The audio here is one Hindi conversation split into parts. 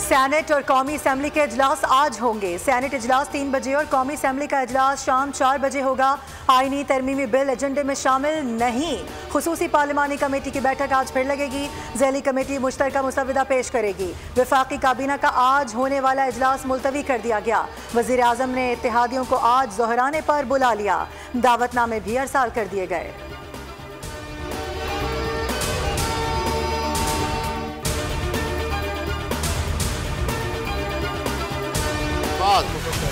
सेनेट और कौमी असम्बली के इजलास आज होंगे। सेनेट इजलास 3 बजे और कौमी असम्बली का इजलास शाम 4 बजे होगा। आईनी तरमीमी बिल एजेंडे में शामिल नहीं। खुसूसी पार्लिमानी कमेटी की बैठक आज फिर लगेगी। ज़ैली कमेटी मुश्तरका मुसविदा पेश करेगी। वफाकी काबीना का आज होने वाला इजलास मुलतवी कर दिया गया। वज़ीर आज़म ने इत्तेहादियों को आज दोहराने पर बुला लिया। दावतनामे भी अरसाल कर दिए गए।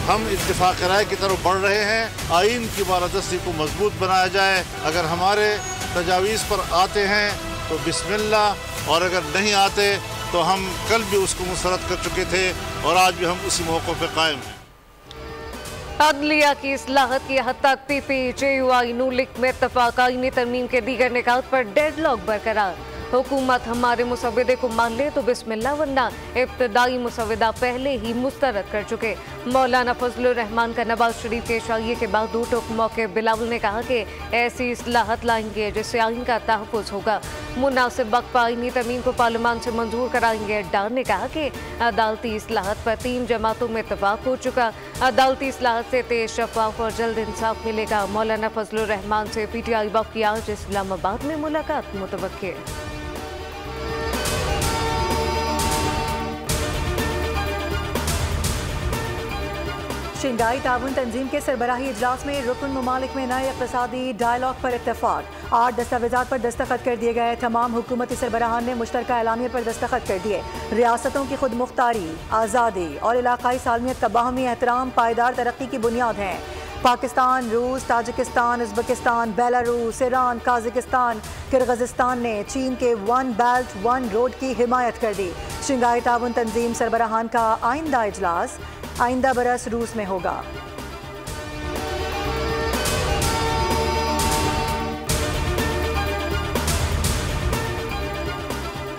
हम इत्तिफाक राय की तरफ बढ़ रहे हैं। आइन की बालादस्ती को मजबूत बनाया जाए। अगर हमारे तजावीज़ पर आते हैं तो बिस्मिल्लाह, और अगर नहीं आते तो हम कल भी उसको मुस्तरद कर चुके थे और आज भी हम उसी मौक़े पर कायम हैं। अदलिया की इस्लाहत की हद तक PPJUI नून लीग में इत्तफाक। आईनी तरमीम के दीगर निकात पर डेडलॉक बरकरार। हुकूमत हमारे मुसविदे को मान ले तो बिस्मिल्लाह, वरना इब्तदाई मुसविदा पहले ही मुस्तरद कर चुके। मौलाना फजलुर रहमान का नवाज शरीफ के इशारे के बाद 2 टोक मौके बिलावल ने कहा कि ऐसी इस्लाहत लाएंगे जिससे आइन का तहफ़्फ़ुज़ होगा। मुनासिब वक्त पर आईनी तरमीम को पार्लियामान से मंजूर कराएंगे। डार ने कहा कि अदालती इस्लाहत पर 3 जमातों में इत्तफाक हो चुका। अदालती इस्लाहत से तेज, शफाफ और जल्द इंसाफ मिलेगा। मौलाना फजलुर रहमान से PTI वफ़द की आज इस्लामाबाद में मुलाकात मुतवक्किल। शंघाई ताउन तंजीम के सरबराही इजलास में रुकन ममालिक में नए इक़्तिसादी डायलॉग पर इत्तफाक। 8 दस्तावेज़ात पर दस्तखत कर दिए गए। तमाम हुकूमती सरबराहान ने मुश्तरका एलामिया पर दस्तखत कर दिए। रियासतों की खुद मुख्तारी, आज़ादी और इलाकाई सालमियत का बाहमी एहतराम पायदार तरक्की की बुनियाद हैं। पाकिस्तान, रूस, Tajikistan, Uzbekistan, Belarus, Iran, Kazakhstan, Kyrgyzstan ने चीन के 1 बेल्ट 1 रोड की हिमायत कर दी। शंघाई ताउन तंजीम सरबराहान का आइंदा इजलास आइंदा बरस रूस में होगा।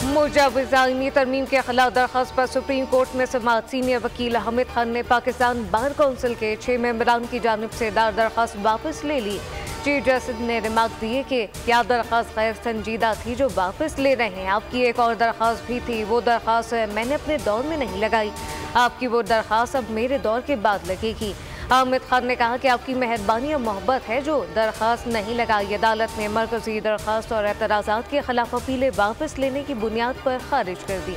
मुजाविज़ आईनी तरमीम के खिलाफ दरख्वास्त पर सुप्रीम कोर्ट में समाअत। सीनियर वकील हामिद खान ने पाकिस्तान बार कौंसिल के 6 मेंबरान की जानिब से दरख्वास्त वापस ले ली। चीफ जस्टिस ने रिमार्क दिए कि यह दरख्वास्त गैर संजीदा थी जो वापस ले रहे हैं। आपकी एक और दरख्वास्त भी थी, वो दरख्वास्त मैंने अपने दौर में नहीं लगाई। आपकी वो दरख्वास्त अब मेरे दौर के बाद लगेगी। हामिद खान ने कहा कि आपकी मेहरबानी और मोहब्बत है जो दरख्वास्त नहीं लगाई। अदालत ने मरकजी दरख्वास्त और एतराज़ात के खिलाफ अपीलें वापस लेने की बुनियाद पर खारिज कर दी।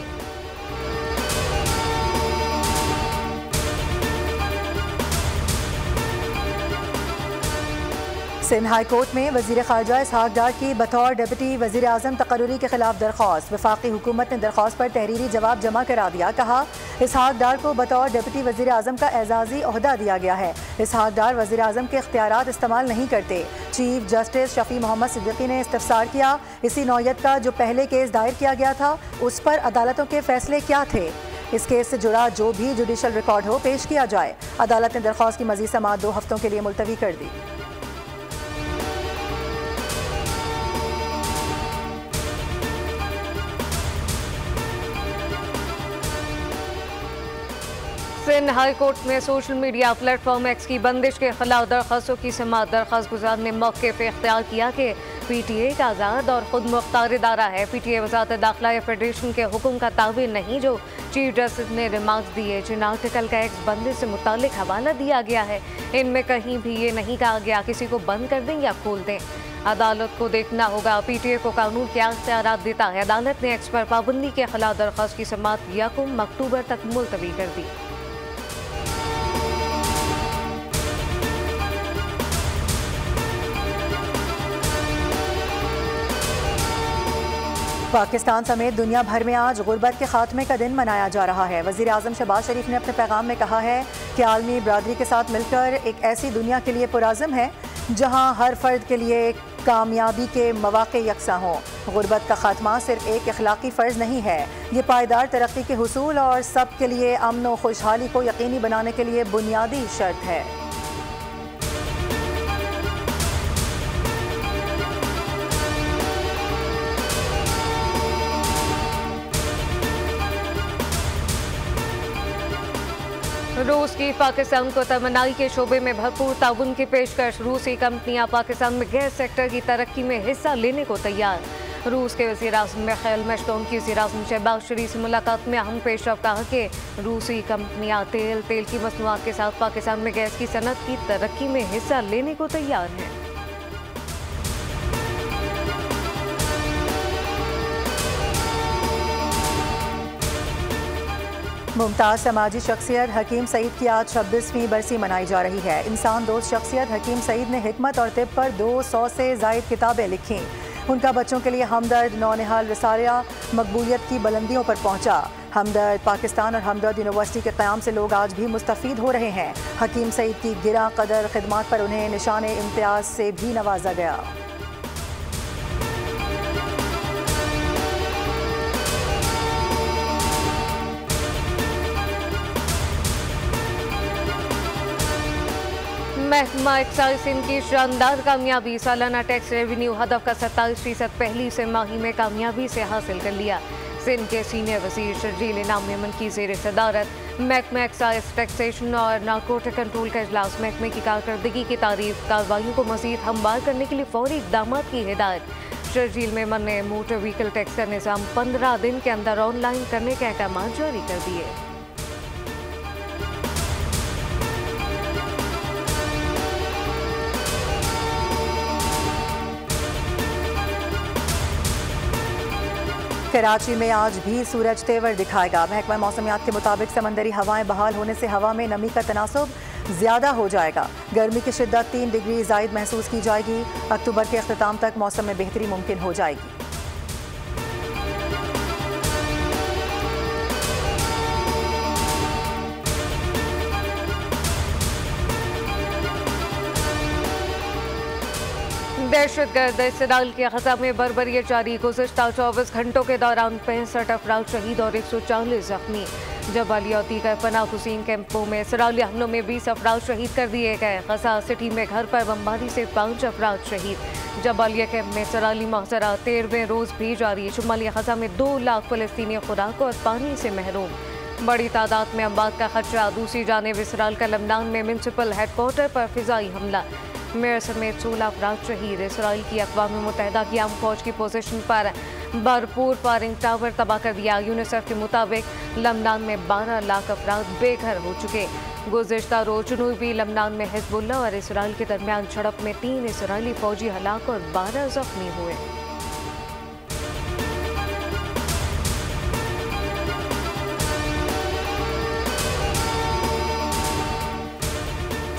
सिंध हाई कोर्ट में वज़ीर ख़ारजा इसहाक़ डार की बतौर डिप्टी वज़ीर आज़म तकर्रुरी के खिलाफ दरख्वास्त। वफाकी हुकूमत ने दरख्वास्त पर तहरीरी जवाब जमा करा दिया। कहा इसहाक़ डार को बतौर डिप्टी वज़ीर आज़म का एजाज़ी ओहदा दिया गया है। इसहाक़ डार वज़ीर आज़म के इख्तियारात इस्तेमाल नहीं करते। चीफ जस्टिस शफ़ी मोहम्मद सिद्दीकी ने इस्तफसार किया, इसी नौयत का जो पहले केस दायर किया गया था उस पर अदालतों के फैसले क्या थे। इस केस से जुड़ा जो भी जुडिशल रिकॉर्ड हो पेश किया जाए। अदालत ने दरख्वास्त की मज़ीद समाअत 2 हफ्तों के लिए मुलतवी कर दी। सिंध हाई कोर्ट में सोशल मीडिया प्लेटफॉर्म X की बंदिश के खिलाफ दरख्वास्तों की समाअत। दरख्वास्त गुजार ने मौके पर इख्तियार किया कि PTA एक आज़ाद और खुद मुख्तार इदारा है। PTA वज़ारत दाखिला या फेडरेशन के हुक्म का ताबे नहीं, जो चीफ जस्टिस ने रिमार्क्स दिए जिन आर्टिकल का X बंदिश से मुतालिक हवाला दिया गया है। इनमें कहीं भी ये नहीं कहा गया किसी को बंद कर दें या खोल दें। अदालत को देखना होगा PTA को कानून क्या इख्तियारात देता है। अदालत ने X पर पाबंदी के खिलाफ दरख्वास्त की समाअत 1 अक्टूबर तक मुलतवी कर दी। पाकिस्तान समेत दुनिया भर में आज गुर्बत के खात्मे का दिन मनाया जा रहा है। वज़ीर आज़म शहबाज शरीफ ने अपने पैगाम में कहा है कि आलमी बरादरी के साथ मिलकर एक ऐसी दुनिया के लिए पुराज़म है जहां हर फर्द के लिए कामयाबी के मौक़े यकसां हों। गुर्बत का खात्मा सिर्फ एक अखलाकी फ़र्ज़ नहीं है, ये पायदार तरक्की के हुसूल और सब के लिए अमन व खुशहाली को यकीनी बनाने के लिए बुनियादी शर्त है। रूस की पाकिस्तान को तमन्नाई के शोबे में भरपूर ताउन की पेशकश। रूसी कंपनियां पाकिस्तान में गैस सेक्टर की तरक्की में हिस्सा लेने को तैयार। रूस के वज़ीर-ए-आज़म मिखाइल मशतोम की वज़ीर-ए-आज़म शहबाज शरीफ से मुलाकात में अहम पेशरफ कहा कि रूसी कंपनियां तेल की मसनूआत के साथ पाकिस्तान में गैस की सनत की तरक्की में हिस्सा लेने को तैयार हैं। मुमताज़ समाजी शख्सियत हकीम सईद की आज 26वीं बरसी मनाई जा रही है। इंसान दोस्त शख्सियत हकीम सईद ने हिकमत और तिब पर 200 से ज़ायद किताबें लिखीं। उनका बच्चों के लिए हमदर्द नौनिहाल रिसाला मकबूलियत की बुलंदियों पर पहुंचा। हमदर्द पाकिस्तान और हमदर्द यूनिवर्सिटी के क़याम से लोग आज भी मुस्तफ़ीद हो रहे हैं। हकीम सईद की गिरा कदर खिदमत पर उन्हें निशान इम्तियाज़ से भी नवाजा गया। महकमा एक्साइज सिंध की शानदार कामयाबी, सालाना टैक्स रेवेन्यू हदफ का 27% पहली से माही में कामयाबी से हासिल कर लिया। सिंध के सीनियर वज़ीर शर्जील इनाम मेमन की ज़ेर सदारत महकमा एक्साइज टैक्सेशन और नारकोटिक कंट्रोल का इजलास महकमे की कारकर्दगी की तारीफ, कार्रवाइयों को मज़ीद हमवार करने के लिए फौरी इक़दाम की हिदायत। शर्जील मेमन ने मोटर व्हीकल टैक्स का निज़ाम 15 दिन के अंदर ऑनलाइन करने के अहकाम जारी कर दिए। कराची में आज भी सूरज तेवर दिखाएगा। महकमा मौसमियात के मुताबिक समंदरी हवाएं बहाल होने से हवा में नमी का तनासुब ज़्यादा हो जाएगा। गर्मी की शिद्दत 3 डिग्री ज़ायद महसूस की जाएगी। अक्टूबर के अख्ताम तक मौसम में बेहतरी मुमकिन हो जाएगी। दहशतगर्द इसराइल के ग़ज़ा में बर्बरियत जारी। गुज़श्ता 24 घंटों के दौरान 65 अफराद शहीद और 140 जख्मी। जबालिया और दीगर पनाहगज़ीन कैंपों में इसराइली हमलों में 20 अफराद शहीद कर दिए गए। ग़ज़ा सिटी में घर पर बमबारी से 5 अफराद शहीद। जबालिया कैंप में इसराइली मुहाजरा 13वें रोज़ भी जारी। शुमाली ग़ज़ा में 2 लाख फ़लस्तीनी खुराक और पानी से महरूम। बड़ी तादाद में अमवात का खदशा। दूसरी जानिब इसराइल का लबनान में म्यूनसिपल हेडक्वार्टर पर फ़िज़ाई हमला, मेयर समेत 16 अफराद शहीद। इसराइल की अक़वाम मुत्तहिदा की आम फौज की पोजीशन पर भरपूर फायरिंग टावर तबाह कर दिया। यूनिसेफ के मुताबिक लबनान में 12 लाख अफराद बेघर हो चुके। गुज़श्ता रोज़ जनूबी लबनान में हिज़्बुल्लाह और इसराइल के दरमियान झड़प में 3 इसराइली फौजी हलाक और 12 जख्मी हुए।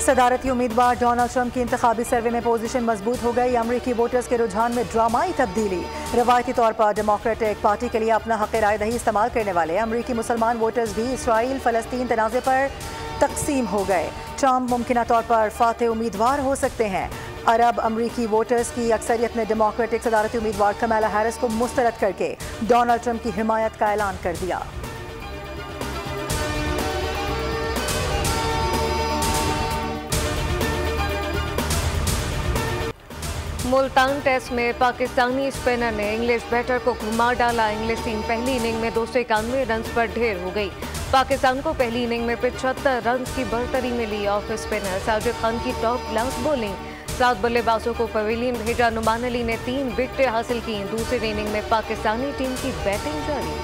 सदारती उम्मीदवार डोनाल्ड ट्रंप की इंतखाबी सर्वे में पोजीशन मजबूत हो गई। अमरीकी वोटर्स के रुझान में ड्रामाई तब्दीली। रवायती तौर पर डेमोक्रेटिक पार्टी के लिए अपना हक़ राय दही इस्तेमाल करने वाले अमरीकी मुसलमान वोटर्स भी इसराइल फ़लस्तीन तनाज़े पर तकसीम हो गए। ट्रंप मुमकिन तौर पर फातेह उम्मीदवार हो सकते हैं। अरब अमरीकी वोटर्स की अक्सरियत ने डेमोक्रेटिक सदारती उम्मीदवार कमाला हैरिस को मुस्तरद करके डोनाल्ड ट्रंप की हिमायत का ऐलान कर दिया। मुल्तान टेस्ट में पाकिस्तानी स्पिनर ने इंग्लिश बैटर को घुमा डाला। इंग्लिश टीम पहली इनिंग में 291 रन पर ढेर हो गई। पाकिस्तान को पहली इनिंग में 75 रन की बढ़तरी मिली। ऑफ स्पिनर साजिद खान की टॉप क्लास बॉलिंग। 7 बल्लेबाजों को पवेलियन भेजा। नुमान अली ने 3 विकेटें हासिल की। दूसरी इनिंग में पाकिस्तानी टीम की बैटिंग जारी।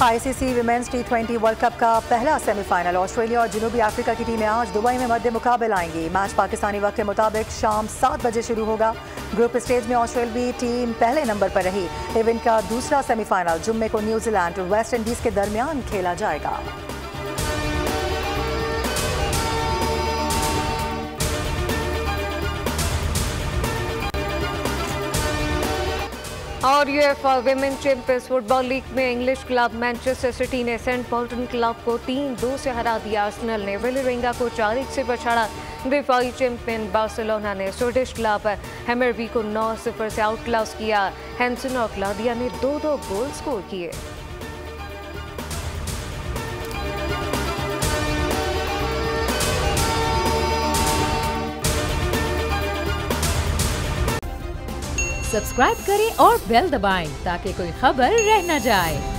ICC women's T20 world cup का पहला सेमीफाइनल ऑस्ट्रेलिया और जनूबी अफ्रीका की टीमें आज दुबई में मध्य मुकाबले आएंगी। मैच पाकिस्तानी वक्त के मुताबिक शाम 7 बजे शुरू होगा। ग्रुप स्टेज में ऑस्ट्रेलियाई टीम पहले नंबर पर रही। इवेंट का दूसरा सेमीफाइनल जुम्मे को न्यूजीलैंड और वेस्ट इंडीज के दरमियान खेला जाएगा। और UEFA women champions football league में इंग्लिश क्लब मैनचेस्टर सिटी ने सेंट पॉल्टन क्लब को 3-2 से हरा दिया। आर्सेनल ने विलेरेंगा को 4-1 से पछाड़ा। दिफाई चैंपियन बार्सिलोना ने स्वीडिश क्लब हैमरबी को 9-0 से आउट क्लास किया। हैंसन और क्लाउडिया ने 2-2 गोल स्कोर किए। सब्सक्राइब करें और बेल दबाएं ताकि कोई खबर रह न जाए।